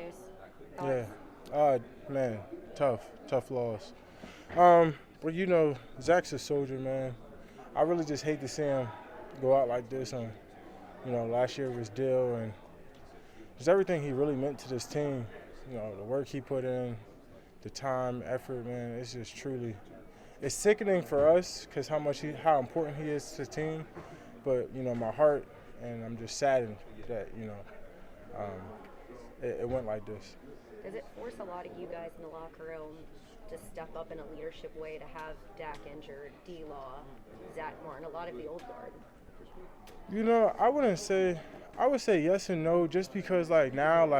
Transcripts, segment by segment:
news? Yeah. Thoughts? Man, tough loss. But Zach's a soldier, man. I really just hate to see him go out like this. And last year was deal, and just everything he really meant to this team. The work he put in, the time, effort, man. It's just truly, it's sickening for us because how important he is to the team. But my heart, and I'm just saddened that um, it went like this. Does it force a lot of you guys in the locker room to step up in a leadership way to have Dak injured, D-Law, Zack Martin, a lot of the old guard? I would say yes and no, just because now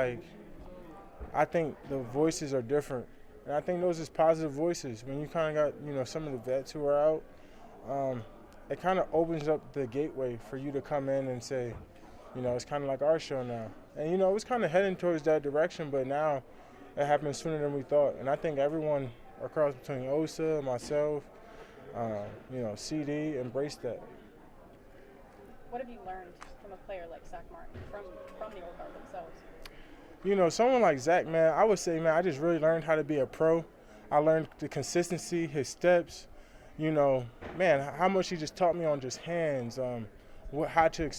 I think the voices are different, and I think those is positive voices. When you kind of got some of the vets who are out, it kind of opens up the gateway for you to come in and say, it's kind of like our show now, and it was kind of heading towards that direction, but now it happened sooner than we thought, and I think everyone across between Osa, myself, CD embraced that. What have you learned from a player like Zack Martin, from the old guard themselves? Someone like Zach, man, I would say, man, I just really learned how to be a pro. I learned the consistency, his steps, man, how much he just taught me on just hands, how to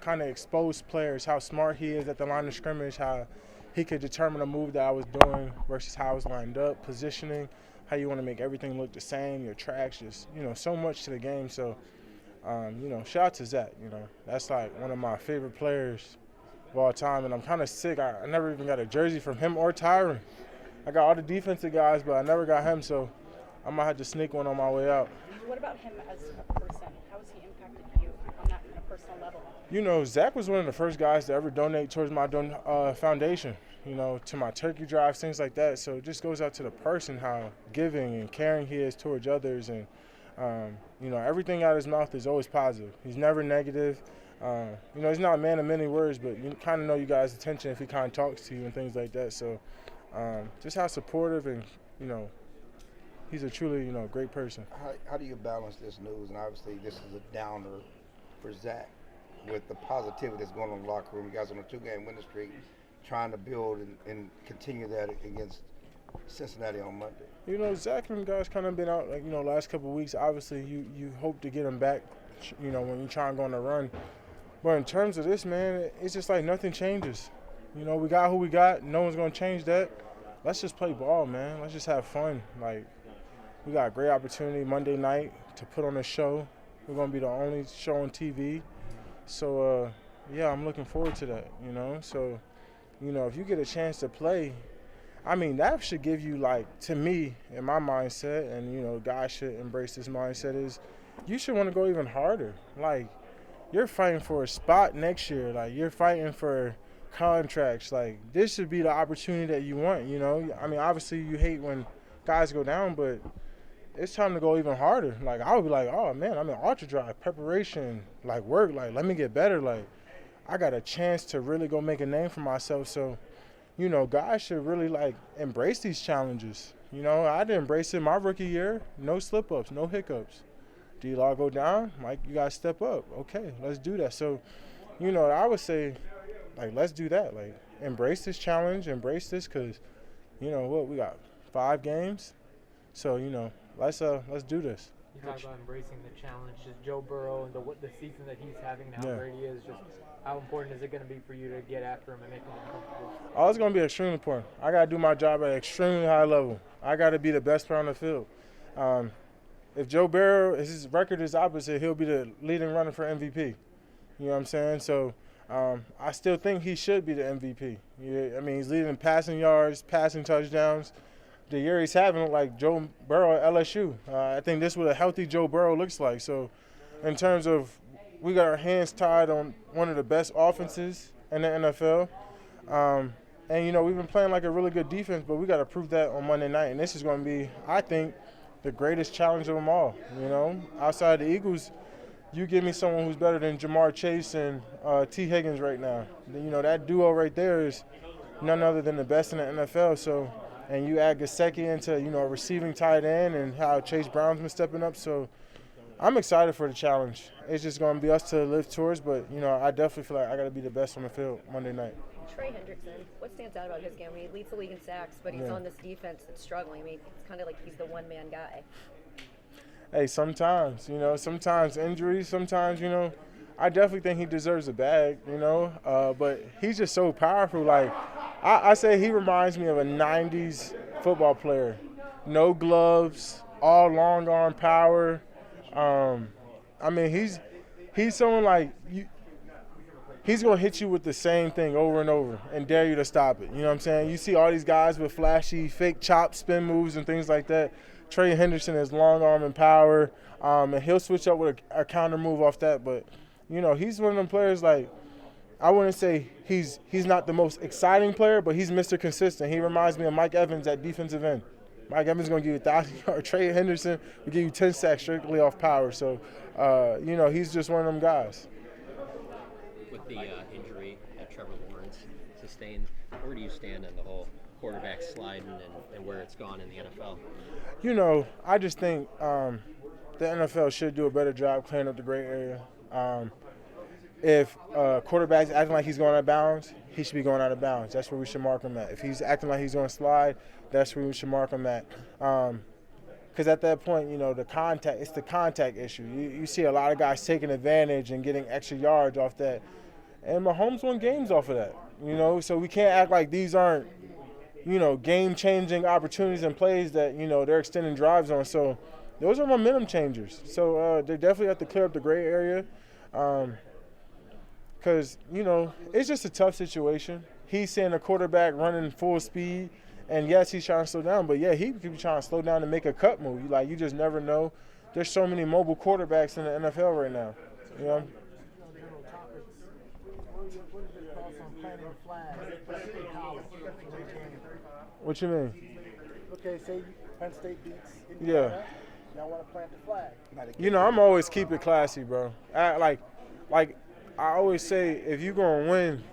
kind of expose players, how smart he is at the line of scrimmage, how he could determine a move that I was doing versus how I was lined up, positioning, how you want to make everything look the same, your tracks, just, so much to the game. So, shout out to Zach, that's like one of my favorite players of all time, and I'm kind of sick. I never even got a jersey from him or Tyron. I got all the defensive guys, but I never got him, so I might have to sneak one on my way out. What about him as a person? How has he impacted you on that kind of personal level? Zach was one of the first guys to ever donate towards my foundation, to my turkey drives, things like that. So it just goes out to the person how giving and caring he is towards others, and everything out of his mouth is always positive. He's never negative. He's not a man of many words, but you kind of know you guys' attention if he kind of talks to you and things like that. So just how supportive and, he's a truly, great person. How do you balance this news? And obviously this is a downer for Zach with the positivity that's going on in the locker room. You guys are on a 2-game winning streak, trying to build and continue that against Cincinnati on Monday. Zach and guys kind of been out, last couple of weeks. Obviously, you hope to get him back, when you try and go on a run. But in terms of this, man, it's just like nothing changes. We got who we got. No one's going to change that. Let's just play ball, man. Let's just have fun. We got a great opportunity Monday night to put on a show. We're going to be the only show on TV. So, I'm looking forward to that, So, if you get a chance to play, that should give you, to me, in my mindset, and, guys should embrace this mindset, is you should want to go even harder. You're fighting for a spot next year. You're fighting for contracts. This should be the opportunity that you want, obviously you hate when guys go down, but it's time to go even harder. I would be oh, man, I'm in ultra drive, preparation, work, let me get better. I got a chance to really go make a name for myself. So, guys should really, embrace these challenges. I did embrace it my rookie year. No slip-ups, no hiccups. D-Law go down, you got to step up. Okay, let's do that. So, I would say, let's do that. Embrace this challenge, embrace this, because, we got 5 games. So, let's do this. You talk about embracing the challenge, just Joe Burrow and the season that he's having now, Brady is just how important is it going to be for you to get after him and make him uncomfortable? Oh, it's going to be extremely important. I got to do my job at an extremely high level. I got to be the best player on the field. If Joe Burrow, his record is opposite, he'll be the leading runner for MVP. You know what I'm saying? So I still think he should be the MVP. He's leading in passing yards, passing touchdowns. The year he's having, like Joe Burrow at LSU. I think this is what a healthy Joe Burrow looks like. So in terms of we got our hands tied on one of the best offenses in the NFL. And, we've been playing like a really good defense, but we got to prove that on Monday night. And this is going to be, I think, the greatest challenge of them all. Outside the Eagles, you give me someone who's better than Jamar Chase and T. Higgins right now. That duo right there is none other than the best in the NFL. So, and you add Gesicki into, a receiving tight end and how Chase Brown's been stepping up. So I'm excited for the challenge. It's just going to be us to live towards, but, I definitely feel like I got to be the best on the field Monday night. Trey Hendrickson, what stands out about his game? I mean, he leads the league in sacks, but he's on this defense that's struggling. I mean, it's kind of like he's the one-man guy. Hey, sometimes injuries, sometimes, I definitely think he deserves a bag, but he's just so powerful. Like, I say he reminds me of a 90s football player. No gloves, all long arm power. I mean, he's someone like you. He's going to hit you with the same thing over and over and dare you to stop it. You know what I'm saying? You see all these guys with flashy, fake chop spin moves and things like that. Trey Henderson is long arm and power, and he'll switch up with a counter move off that. But, he's one of them players like, I wouldn't say he's not the most exciting player, but he's Mr. Consistent. He reminds me of Mike Evans at defensive end. Mike Evans is going to give you 1,000 yards. Trey Henderson will give you 10 sacks strictly off power. So, he's just one of them guys. With the injury that Trevor Lawrence sustained, where do you stand on the whole quarterback sliding and where it's gone in the NFL? I just think the NFL should do a better job clearing up the gray area. If quarterback's acting like he's going out of bounds, he should be going out of bounds. That's where we should mark him at. If he's acting like he's going to slide, that's where we should mark him at. Because at that point, it's the contact issue. You see a lot of guys taking advantage and getting extra yards off that. And Mahomes won games off of that, So we can't act like these aren't, game-changing opportunities and plays that, they're extending drives on. So those are momentum changers. So they definitely have to clear up the gray area. Because, it's just a tough situation. He's seeing a quarterback running full speed. And, yes, he's trying to slow down. But, yeah, he could be trying to slow down and make a cut move. You just never know. There's so many mobile quarterbacks in the NFL right now. What you mean? Okay, say Penn State beats Indiana. Yeah. Y'all want to plant the flag. I'm always keep it classy, bro. Like I always say, if you're going to win,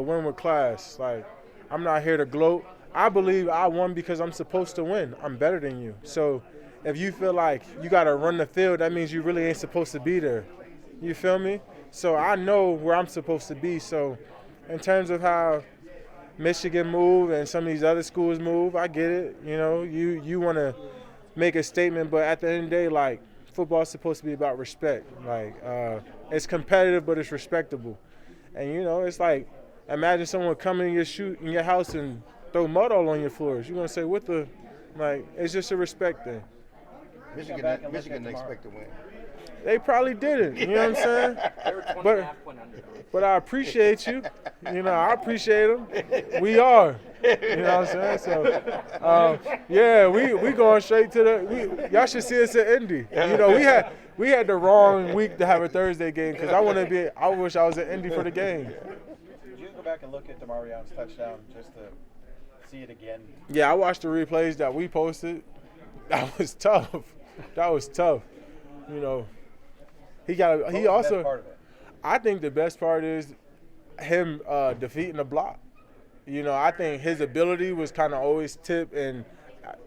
win with class. Like, I'm not here to gloat. I believe I won because I'm supposed to win. I'm better than you. So if you feel like you got to run the field, that means you really ain't supposed to be there. You feel me? So I know where I'm supposed to be. So in terms of how Michigan move and some of these other schools move, I get it. You want to make a statement, but at the end of the day, like, football's supposed to be about respect. Like, it's competitive, but it's respectable. And, it's like, imagine someone coming in your house and throw mud all on your floors. You're going to say, it's just a respect thing. Michigan didn't expect to win. They probably didn't, you know what I'm saying? They were 20.5 under. But I appreciate you. I appreciate them. We are. You know what I'm saying? So, we going straight to y'all should see us at Indy. We had the wrong week to have a Thursday game because I wish I was at Indy for the game. Did you go back and look at DeMarion's touchdown just to see it again? Yeah, I watched the replays that we posted. That was tough. He also. Part of it? I think the best part is him defeating the block. I think his ability was kind of always tipped, and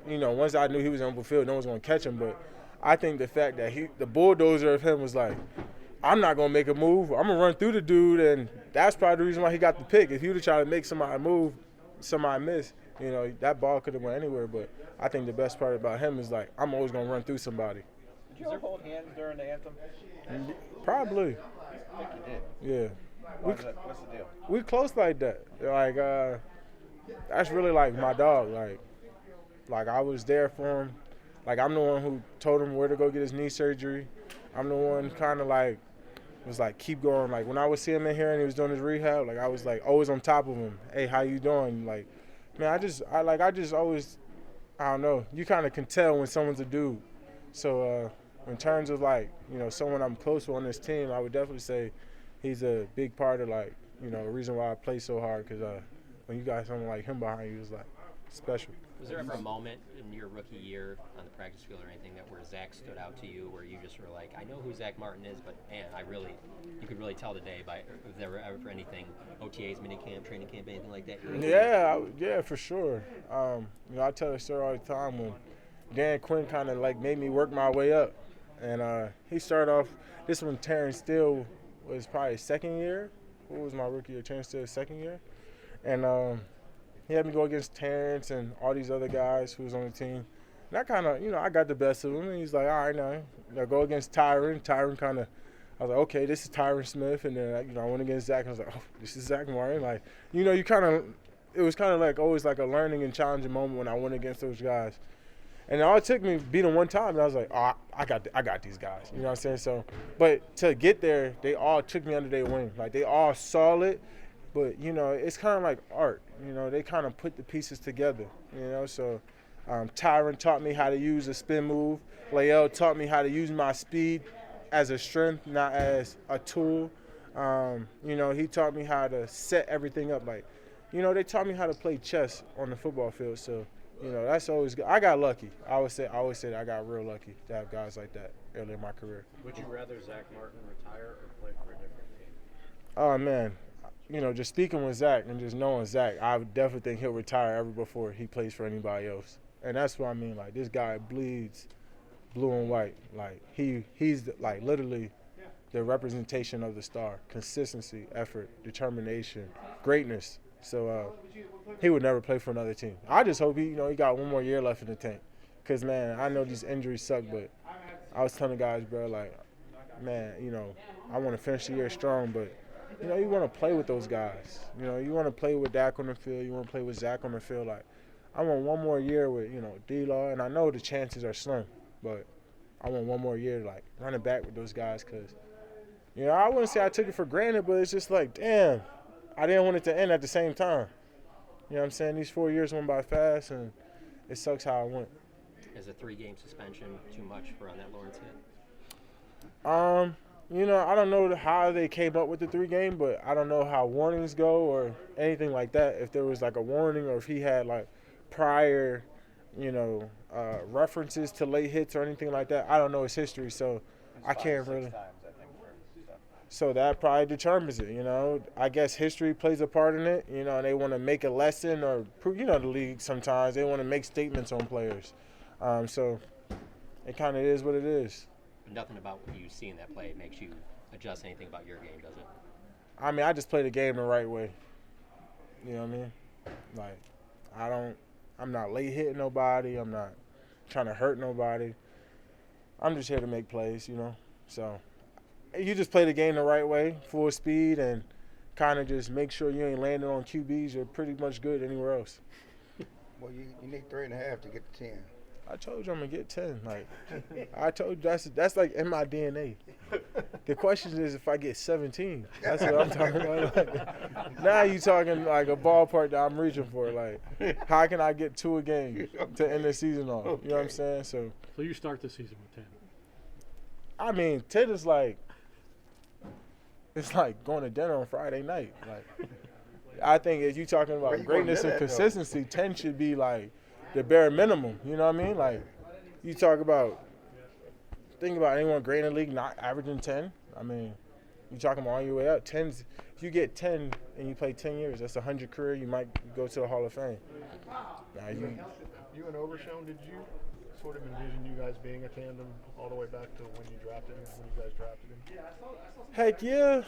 once I knew he was on the field, no one's gonna catch him. But I think the fact that the bulldozer of him was like, I'm not gonna make a move. I'm gonna run through the dude, and that's probably the reason why he got the pick. If he would have tried to make somebody move, somebody miss, that ball could have went anywhere. But I think the best part about him is like, I'm always gonna run through somebody. Did you ever hold hands during the anthem? Probably. I think you did. Yeah. What's the deal? We close like that. Like, that's really like my dog. Like I was there for him. Like, I'm the one who told him where to go get his knee surgery. I'm the one kind of like was like, keep going. Like, when I would see him in here and he was doing his rehab, like, I was like always on top of him. Hey, how you doing? Like, man, I just always, I don't know. You kind of can tell when someone's a dude. So in terms of like, someone I'm close to on this team, I would definitely say he's a big part of like, the reason why I play so hard. Because when you got someone like him behind you, it's like special. Was there ever a moment in your rookie year on the practice field or anything where Zach stood out to you, where you just were like, I know who Zack Martin is, but man, you could really tell today by if there were ever anything, OTAs, minicamp, training camp, anything like that? Yeah, for sure. I tell the story all the time when Dan Quinn kind of like made me work my way up, and he started off. This one, Terrence Steele was probably second year. What was my rookie year? Terrence Steele's second year. And he had me go against Terrence and all these other guys who was on the team. And I kind of, I got the best of him. And he's like, all right, now go against Tyron. Tyron kind of, I was like, okay, this is Tyron Smith. And then, I went against Zach. And I was like, oh, this is Zack Martin. Like, you kind of, it was kind of like always like a learning and challenging moment when I went against those guys. And all it took me beat them one time, and I was like, oh, I got these guys. You know what I'm saying? So, but to get there, they all took me under their wing. Like, they all solid, but, it's kind of like art. They kind of put the pieces together, So Tyron taught me how to use a spin move. Lael taught me how to use my speed as a strength, not as a tool. He taught me how to set everything up. Like, they taught me how to play chess on the football field, so – that's always good. I got lucky. I always say that I got real lucky to have guys like that early in my career. Would you rather Zack Martin retire or play for a different team? Oh, man. Just speaking with Zach and just knowing Zach, I would definitely think he'll retire ever before he plays for anybody else. And that's what I mean. Like, this guy bleeds blue and white. Like, he's like literally the representation of the star. Consistency, effort, determination, greatness. So he would never play for another team. I just hope he got one more year left in the tank. Because, man, I know these injuries suck, but I was telling guys, bro, like, man, I want to finish the year strong, but, you want to play with those guys. You want to play with Dak on the field. You want to play with Zach on the field. Like, I want one more year with, D-Law, and I know the chances are slim, but I want one more year, like, running back with those guys because, I wouldn't say I took it for granted, but it's just like, damn. I didn't want it to end at the same time. You know what I'm saying? These 4 years went by fast, and it sucks how it went. Is a 3-game suspension too much for on that Lawrence hit? I don't know how they came up with the 3-game, but I don't know how warnings go or anything like that. If there was like a warning or if he had like prior, references to late hits or anything like that. I don't know his history, so I can't really. So that probably determines it, I guess history plays a part in it, and they want to make a lesson or, the league sometimes, they want to make statements on players. So it kind of is what it is. But nothing about what you see in that play makes you adjust anything about your game, does it? I mean, I just play the game the right way. You know what I mean? Like, I'm not late hitting nobody. I'm not trying to hurt nobody. I'm just here to make plays, So you just play the game the right way, full speed, and kind of just make sure you ain't landing on QBs. You're pretty much good anywhere else. Well, you need 3.5 to get to 10. I told you I'm going to get 10. Like, I told you that's like in my DNA. The question is if I get 17. That's what I'm talking about. Like, now you talking like a ballpark that I'm reaching for. Like, how can I get 2 a game to end the season off? Okay. You know what I'm saying? So you start the season with 10. I mean, 10 is like, it's like going to dinner on Friday night. Like, I think if you're talking about greatness and consistency, 10 should be like the bare minimum. You know what I mean? Like, you think about anyone great in the league not averaging 10. I mean, you talking about on your way up. 10's, if you get 10 and you play 10 years, that's 100 career. You might go to the Hall of Fame. Now, You and Overshown, did you sort of envision you guys being a tandem all the way back to when you guys drafted him? Heck yeah.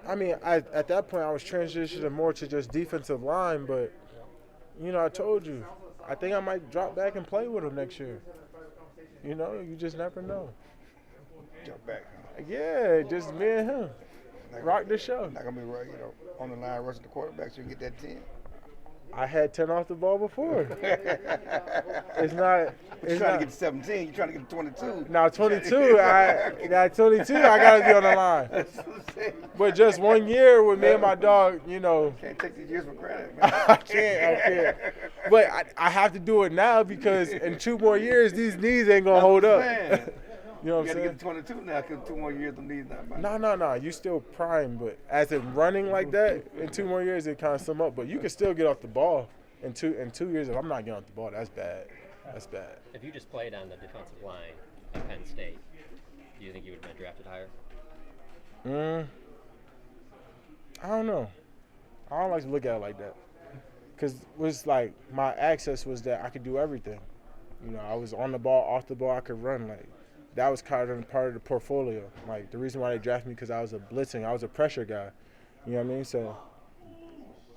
At that point I was transitioning more to just defensive line, but, I told you, I think I might drop back and play with him next year. You just never know. Jump back. Yeah, just me and him. Rock the show. Not going to be right, on the line rushing the quarterback so you can get that 10. I had 10 off the ball before. It's not. You're trying to get to 17. You're trying to get to 22. Now 22. I gotta be on the line. But just 1 year with me and my dog, Can't take these years for granted, man. I can't. But I have to do it now because in 2 more years these knees ain't gonna hold up. You know what I'm saying? You got to get to 22 now because 2 more years, them knees not. No. You still prime, but as in running like that, in 2 more years it kind of sum up. But you can still get off the ball in 2 years. If I'm not getting off the ball, that's bad. That's bad. If you just played on the defensive line at Penn State, do you think you would have been drafted higher? I don't know. I don't like to look at it like that. Because it was like my access was that I could do everything. I was on the ball, off the ball, I could run. Like, that was kind of part of the portfolio. Like, the reason why they drafted me because I was a blitzing, I was a pressure guy. You know what I mean? So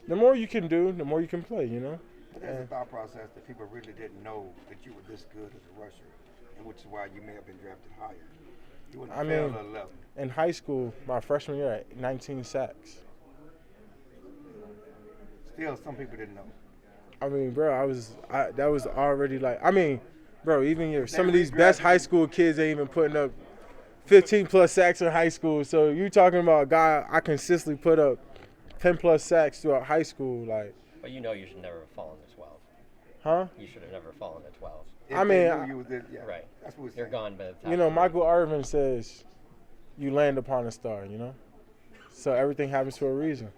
the more you can do, the more you can play, you know? But there's a thought process that people really didn't know that you were this good as a rusher, and which is why you may have been drafted higher. You wouldn't have failed at 11. In high school, my freshman year, I had 19 sacks. Still, some people didn't know. I mean, bro, that was already like, I mean, bro, even some of these best high school kids ain't even putting up 15-plus sacks in high school. So you talking about a guy I consistently put up 10-plus sacks throughout high school, like. But you know you should never have fallen to 12. Huh? You should have never fallen to 12. If I they mean, knew you was there, yeah, Right. That's what we're You're saying. gone by the time. you know, Michael Irvin says you land upon a star, you know? So everything happens for a reason.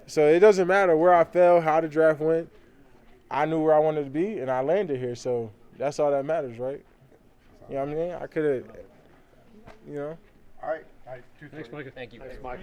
So it doesn't matter where I fell, how the draft went. I knew where I wanted to be, and I landed here. So that's all that matters, right? You know what I mean? I could have, you know. All right. All right, Thanks, Micah. Thank you. Thanks, Mike.